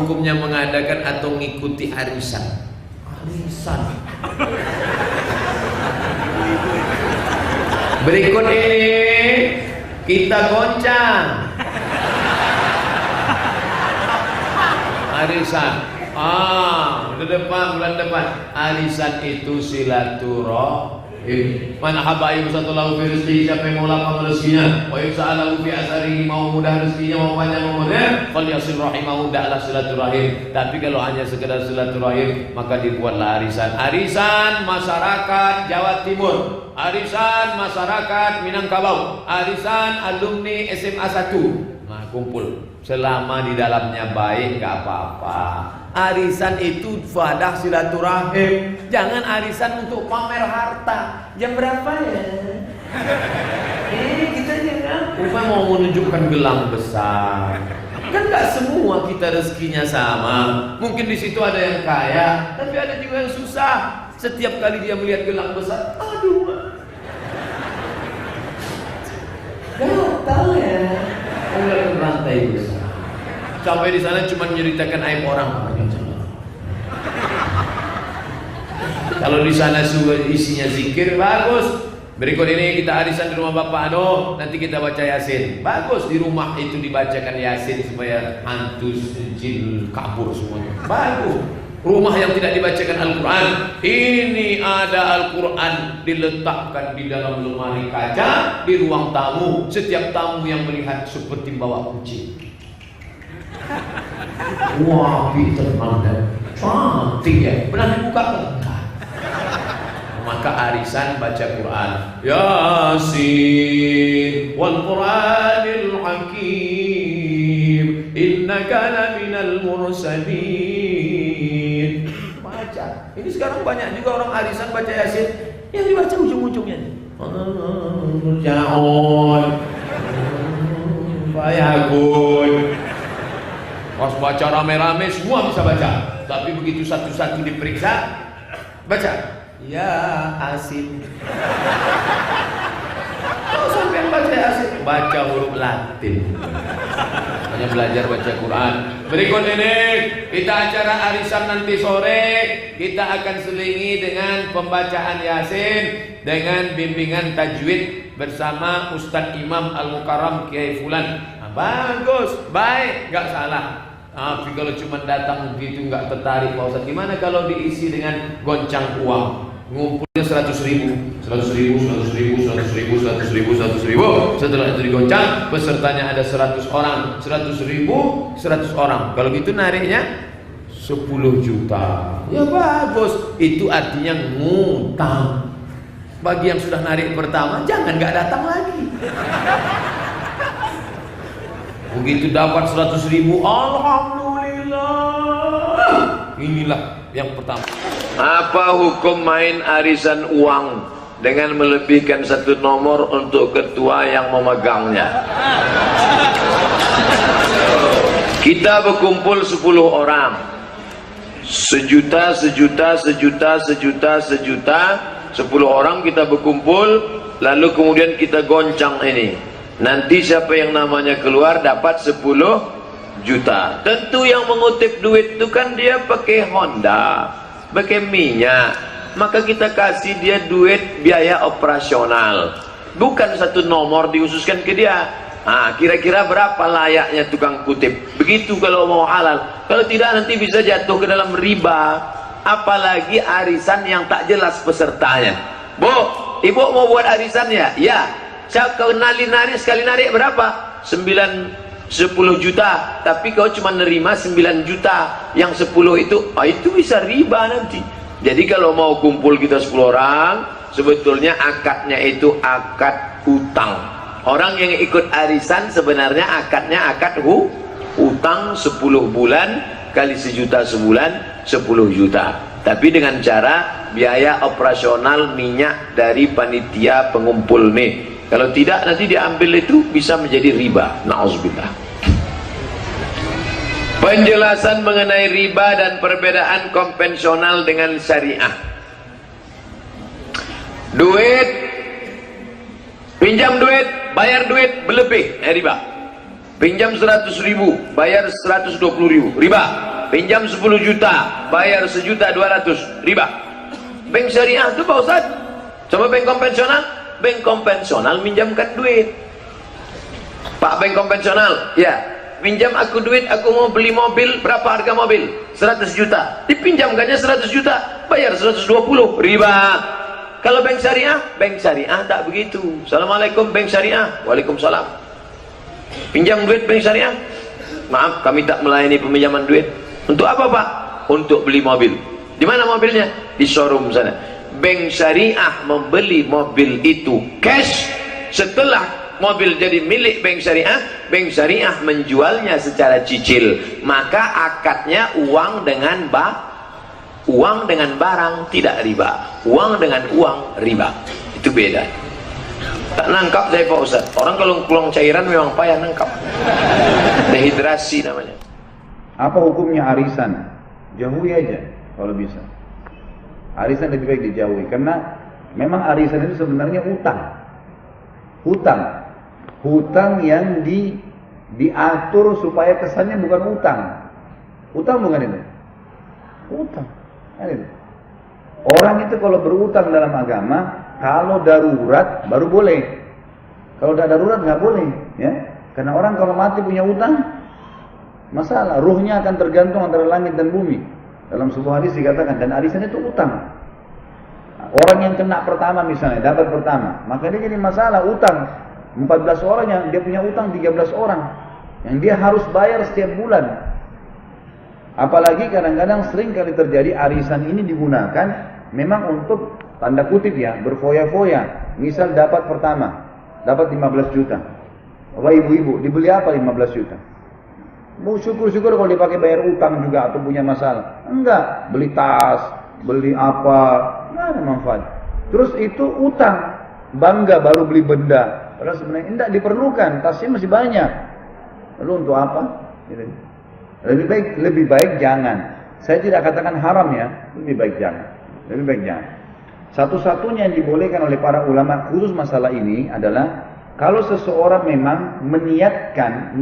hukumnya mengadakan atau mengikuti arisan? Arisan. Berikut ini kita goncang. Arisan. Bulan depan. Arisan itu silaturahim. Man ahabba yusatulahu fi rizqihi, siapa yang mau lapang rezekinya, wa yusa'alahu fi asarihi, mau mudah rezekinya, mau panjang umurnya, falyasil rahimahu, hendaklah silaturahim. Tapi kalau hanya sekedar silaturahim, maka dibuatlah arisan. Arisan masyarakat Jawa Timur, arisan masyarakat Minangkabau, arisan alumni SMA 1. Nah, kumpul. Selama di dalamnya baik, gak apa-apa. Arisan itu fadah silaturahim. Jangan arisan untuk pamer harta. Jam berapa ya? Kita jangan. Kita mau menunjukkan gelang besar. Kan gak semua kita rezekinya sama. Mungkin di situ ada yang kaya, tapi ada juga yang susah. Setiap kali dia melihat gelang besar, aduh, gatal ya. Enggak rantai besar. Sampai di sana cuma menceritakan aib orang. Kalau di sana isinya zikir, bagus. Berikut ini kita arisan di rumah Bapak Ano, nanti kita baca Yasin. Bagus, di rumah itu dibacakan Yasin supaya hantu jin kabur semuanya. Bagus. Rumah yang tidak dibacakan Al-Quran, ini ada Al-Quran diletakkan di dalam lemari kaca di ruang tamu. Setiap tamu yang melihat seperti bawa kucing. Wah, pinter banget, cantik ya. Pernah dibuka kan? Maka arisan baca Quran. Yasin wal Quranil Hakim, innaka laminal mursalin. Baca. Ini sekarang banyak juga orang arisan baca Yasin yang dibaca ujung-ujungnya. Jaon, Fayagun. Pas baca rame-rame semua bisa baca. Tapi begitu satu-satu diperiksa, baca. Ya Asin. Kalau sampai baca Yasin, baca huruf Latin. Hanya belajar baca Quran. Berikut ini kita acara arisan nanti sore, kita akan selingi dengan pembacaan Yasin dengan bimbingan tajwid bersama Ustadz Imam Al-Mukarram Kiai Fulan. Nah, bagus, baik, nggak salah. Tapi kalau cuma datang begitu nggak tertarik Pak Ustadz, gimana kalau diisi dengan goncang uang? Ngumpulnya 100.000, 100.000, 100.000, 100.000, 100.000, 100.000. Setelah itu digoncang, pesertanya ada 100 orang, 100.000, 100 orang. Kalau gitu nariknya 10 juta. Ya bagus. Itu artinya ngutang. Bagi yang sudah narik pertama, jangan nggak datang lagi. Begitu dapat 100.000, alhamdulillah. Inilah yang pertama. Apa hukum main arisan uang dengan melebihkan satu nomor untuk ketua yang memegangnya? Kita berkumpul 10 orang, sejuta, 10 orang kita berkumpul, lalu kemudian kita goncang ini. Nanti siapa yang namanya keluar dapat 10 juta. Tentu yang mengutip duit itu kan dia pakai Honda, pakai minyak, maka kita kasih dia duit biaya operasional, bukan satu nomor dikhususkan ke dia. Kira-kira berapa layaknya tukang kutip? Begitu kalau mau halal. Kalau tidak nanti bisa jatuh ke dalam riba. Apalagi arisan yang tak jelas pesertanya. Bu, ibu mau buat arisan ya? Ya. Saya kenalin narik, sekali narik berapa? 10 juta, tapi kau cuma nerima 9 juta, yang 10 itu bisa riba nanti. Jadi kalau mau kumpul kita 10 orang, sebetulnya akadnya itu akad hutang. Orang yang ikut arisan sebenarnya akadnya akad hutang 10 bulan kali 1 juta sebulan, 10 juta. Tapi dengan cara biaya operasional minyak dari panitia pengumpul nih. Kalau tidak nanti diambil itu bisa menjadi riba. Na'udzubillah. Penjelasan mengenai riba dan perbedaan konvensional dengan syariah. Duit, pinjam duit, bayar duit berlebih, riba. Pinjam 100.000, bayar 120.000, riba. Pinjam 10 juta, bayar 1.200.000, riba. Bank syariah itu Pak Ustaz. Coba bank konvensional. Bank konvensional minjamkan duit. Pak, bank konvensional, ya, pinjam aku duit, aku mau beli mobil, berapa harga mobil? 100 juta. Dipinjamkannya 100 juta, bayar 120, riba. Kalau bank syariah tak begitu. Assalamualaikum bank syariah. Waalaikumsalam. Pinjam duit bank syariah. Maaf, kami tak melayani peminjaman duit. Untuk apa Pak? Untuk beli mobil. Di mana mobilnya? Di showroom sana. Bank syariah membeli mobil itu cash. Setelah mobil jadi milik bank syariah menjualnya secara cicil. Maka akadnya uang dengan barang, tidak riba. Uang dengan uang, riba. Itu beda. Tak nangkap saya Pak Ustaz. Orang kalau pulang cairan memang payah nangkap. Dehidrasi namanya. Apa hukumnya arisan? Jauhi aja kalau bisa. Arisan lebih baik dijauhi, karena memang arisan itu sebenarnya hutang yang diatur supaya kesannya bukan utang bukan itu, utang kan itu. Orang itu kalau berutang dalam agama, kalau darurat baru boleh, kalau tidak darurat nggak boleh, ya. Karena orang kalau mati punya utang, masalah, ruhnya akan tergantung antara langit dan bumi. Dalam sebuah hadis dikatakan, dan arisan itu utang. Orang yang kena pertama misalnya, dapat pertama, maka dia jadi masalah utang. 14 orang yang dia punya utang 13 orang yang dia harus bayar setiap bulan. Apalagi kadang-kadang sering kali terjadi arisan ini digunakan memang untuk tanda kutip ya, berfoya-foya. Misal dapat pertama, dapat 15 juta. Bapak ibu-ibu, dibeli apa 15 juta? Mau syukur-syukur kalau dipakai bayar utang juga atau punya masalah. Enggak, beli tas, beli apa, nggak ada manfaat. Terus itu utang, bangga baru beli benda. Padahal sebenarnya tidak diperlukan, tasnya masih banyak. Lalu untuk apa? Lebih baik jangan. Saya tidak katakan haram ya, lebih baik jangan. Satu-satunya yang dibolehkan oleh para ulama khusus masalah ini adalah kalau seseorang memang meniatkan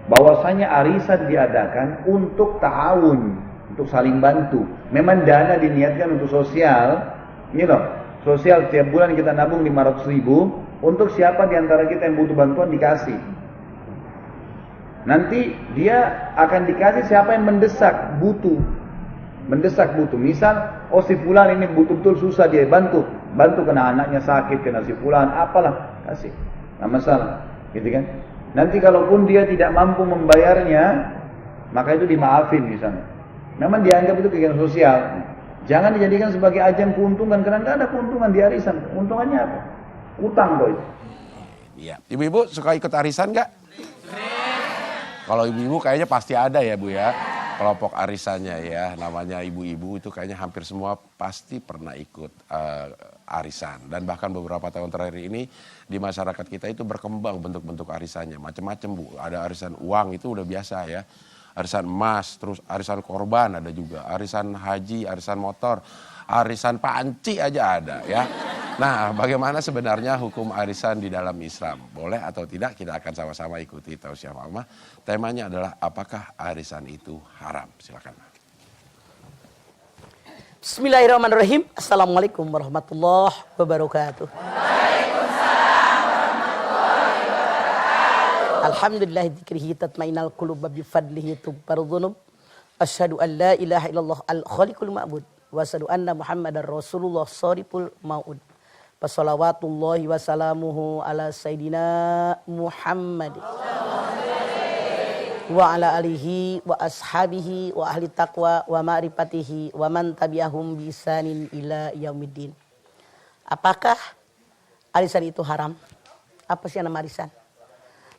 bahwasanya arisan diadakan untuk ta'awun, untuk saling bantu. Memang dana diniatkan untuk sosial, sosial tiap bulan kita nabung 500.000 untuk siapa diantara kita yang butuh bantuan dikasih. Nanti dia akan dikasih siapa yang mendesak butuh. Misal, si fulan ini butuh betul susah dia bantu kena anaknya sakit, kena si fulan, apalah kasih, nggak masalah, gitu kan? Nanti kalaupun dia tidak mampu membayarnya, maka itu dimaafin misalnya. Memang dianggap itu kegiatan sosial. Jangan dijadikan sebagai ajang keuntungan, karena tidak ada keuntungan di arisan. Keuntungannya apa? Utang kok itu. Iya. Ibu-ibu suka ikut arisan nggak? Kalau ibu-ibu kayaknya pasti ada ya Bu ya. Kelompok arisannya ya, namanya ibu-ibu itu kayaknya hampir semua pasti pernah ikut arisan. Dan bahkan beberapa tahun terakhir ini di masyarakat kita itu berkembang bentuk-bentuk arisannya. Macam-macam Bu, ada arisan uang itu udah biasa ya. Arisan emas, terus arisan korban ada juga. Arisan haji, arisan motor, arisan panci aja ada ya. Nah, bagaimana sebenarnya hukum arisan di dalam Islam? Boleh atau tidak? Kita akan sama-sama ikuti tausiah Mama. Temanya adalah apakah arisan itu haram? Silakan. Bismillahirrahmanirrahim. Assalamualaikum warahmatullahi wabarakatuh. Alhamdulillah dzikrihi tatmainnal qulub bi fadlihi tubbarudz dzunub. Asyhadu an la ilaha illallah al-khaliqul ma'bud wa asyhadu anna Muhammadar Rasulullah shariful maud. Wassalawatullahi wassalamuhu ala sayyidina Muhammad wa ala alihi wa ashabihi wa ahli taqwa wa ma'rifatihi wa man tabi'ahum bi ihsanin ila yaumiddin. Apakah arisan itu haram? Apa sih nama arisan?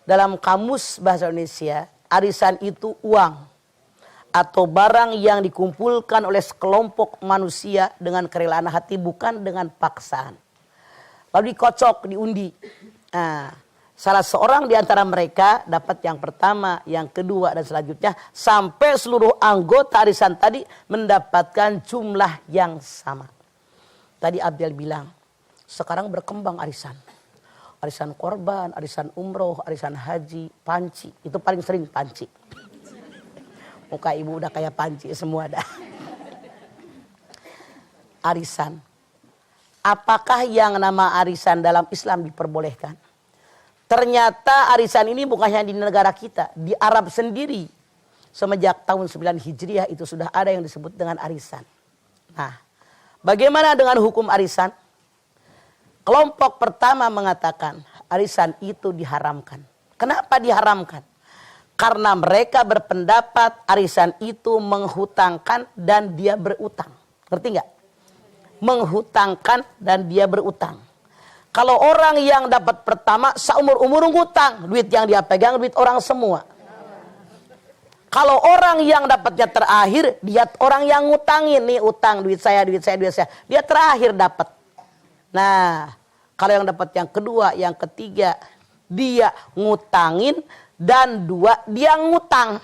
Dalam kamus bahasa Indonesia, arisan itu uang atau barang yang dikumpulkan oleh sekelompok manusia dengan kerelaan hati, bukan dengan paksaan. Lalu dikocok, diundi. Nah, salah seorang di antara mereka dapat yang pertama, yang kedua, dan selanjutnya. Sampai seluruh anggota arisan tadi mendapatkan jumlah yang sama. Tadi Abdel bilang, sekarang berkembang arisan. Arisan korban, arisan umroh, arisan haji, panci. Itu paling sering panci. Muka ibu udah kayak panci semua dah. Arisan. Apakah yang nama arisan dalam Islam diperbolehkan? Ternyata arisan ini bukan hanya di negara kita. Di Arab sendiri. Semenjak tahun 9 Hijriah itu sudah ada yang disebut dengan arisan. Nah, bagaimana dengan hukum arisan? Kelompok pertama mengatakan arisan itu diharamkan. Kenapa diharamkan? Karena mereka berpendapat arisan itu menghutangkan dan dia berutang. Ngerti nggak? Menghutangkan dan dia berutang. Kalau orang yang dapat pertama seumur-umur ngutang, duit yang dia pegang duit orang semua. Kalau orang yang dapatnya terakhir, dia orang yang ngutangin nih, utang duit saya, duit saya, duit saya. Dia terakhir dapat. Nah, kalau yang dapat yang kedua, yang ketiga, dia ngutangin dan dua dia ngutang.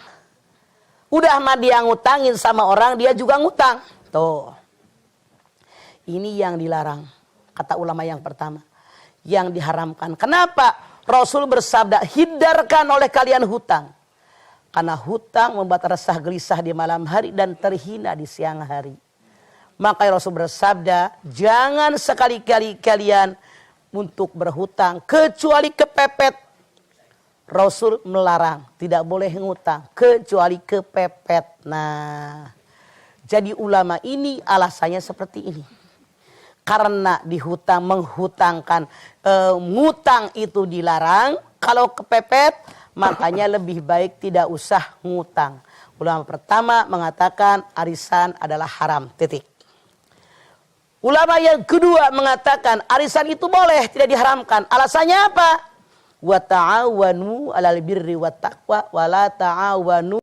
Udah mah dia ngutangin sama orang, dia juga ngutang. Tuh. Ini yang dilarang. Kata ulama yang pertama. Yang diharamkan. Kenapa? Rasul bersabda, hindarkan oleh kalian hutang. Karena hutang membuat resah gelisah di malam hari dan terhina di siang hari. Maka Rasul bersabda, jangan sekali-kali kalian untuk berhutang kecuali kepepet. Rasul melarang, tidak boleh ngutang kecuali kepepet. Nah, jadi ulama ini alasannya seperti ini. Karena dihutang, menghutangkan, ngutang itu dilarang. Kalau kepepet, makanya lebih baik tidak usah ngutang. Ulama pertama mengatakan arisan adalah haram, titik. Ulama yang kedua mengatakan arisan itu boleh, tidak diharamkan. Alasannya apa? Wa ta'awanu 'alal birri wat taqwa wa la ta'awanu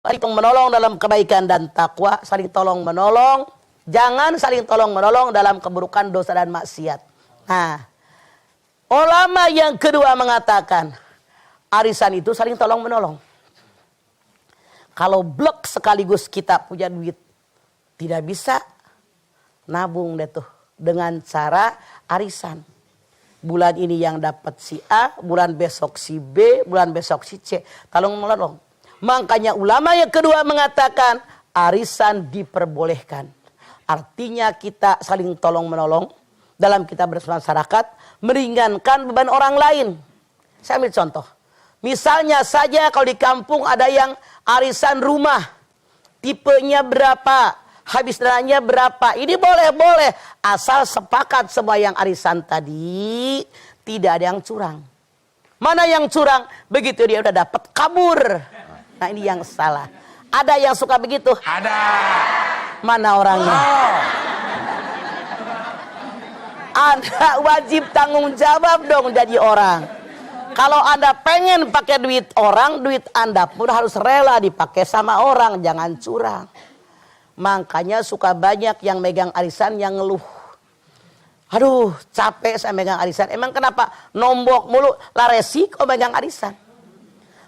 saling menolong dalam kebaikan dan takwa, saling tolong menolong. Jangan saling tolong menolong dalam keburukan, dosa dan maksiat. Nah, ulama yang kedua mengatakan arisan itu saling tolong menolong. Kalau blok sekaligus kita punya duit, tidak bisa nabung deh tuh dengan cara arisan. Bulan ini yang dapat si A, bulan besok si B, bulan besok si C. Tolong menolong. Makanya ulama yang kedua mengatakan arisan diperbolehkan. Artinya kita saling tolong menolong dalam kita bermasyarakat, meringankan beban orang lain. Saya ambil contoh. Misalnya saja kalau di kampung ada yang arisan rumah. Tipenya berapa? Habis dananya berapa? Ini boleh-boleh. Asal sepakat semua yang arisan tadi. Tidak ada yang curang. Mana yang curang? Begitu dia udah dapat kabur. Nah ini yang salah. Ada yang suka begitu? Ada. Mana orangnya? Oh. Anda wajib tanggung jawab dong jadi orang. Kalau Anda pengen pakai duit orang, duit Anda pun harus rela dipakai sama orang. Jangan curang. Makanya suka banyak yang megang arisan yang ngeluh. Aduh capek saya megang arisan. Emang kenapa? Nombok mulu. Lah resiko megang arisan.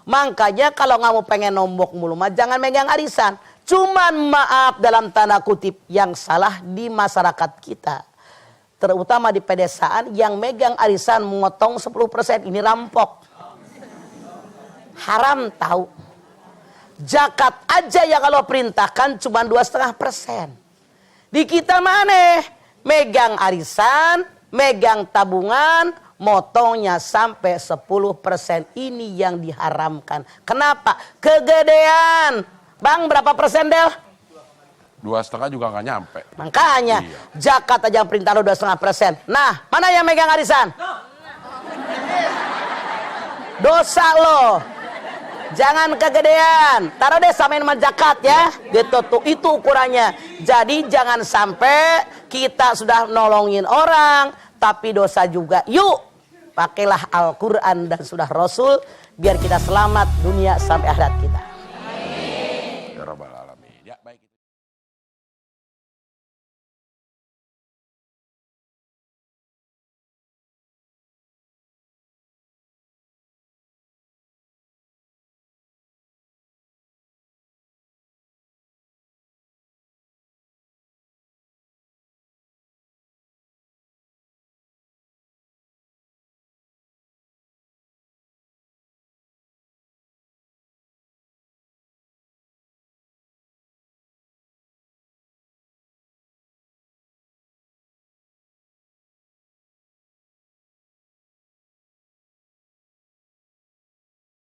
Makanya kalau nggak mau pengen nombok mulu mah jangan megang arisan. Cuman maaf dalam tanda kutip yang salah di masyarakat kita. Terutama di pedesaan yang megang arisan memotong 10%. Ini rampok. Haram tahu. Zakat aja ya kalau perintahkan cuma 2,5%. Di kita mana? Megang arisan, megang tabungan, motongnya sampai 10%. Ini yang diharamkan. Kenapa? Kegedean. Bang berapa persen Del? 2,5 juga nggak nyampe. Makanya iya. Zakat aja perintah lo 2,5%. Nah mana yang megang arisan? Dosa lo. Jangan kegedean. Taruh deh samain sama zakat ya. Gitu tuh, itu ukurannya. Jadi jangan sampai kita sudah nolongin orang tapi dosa juga. Yuk, pakailah Al-Qur'an dan sunnah Rasul biar kita selamat dunia sampai akhirat kita.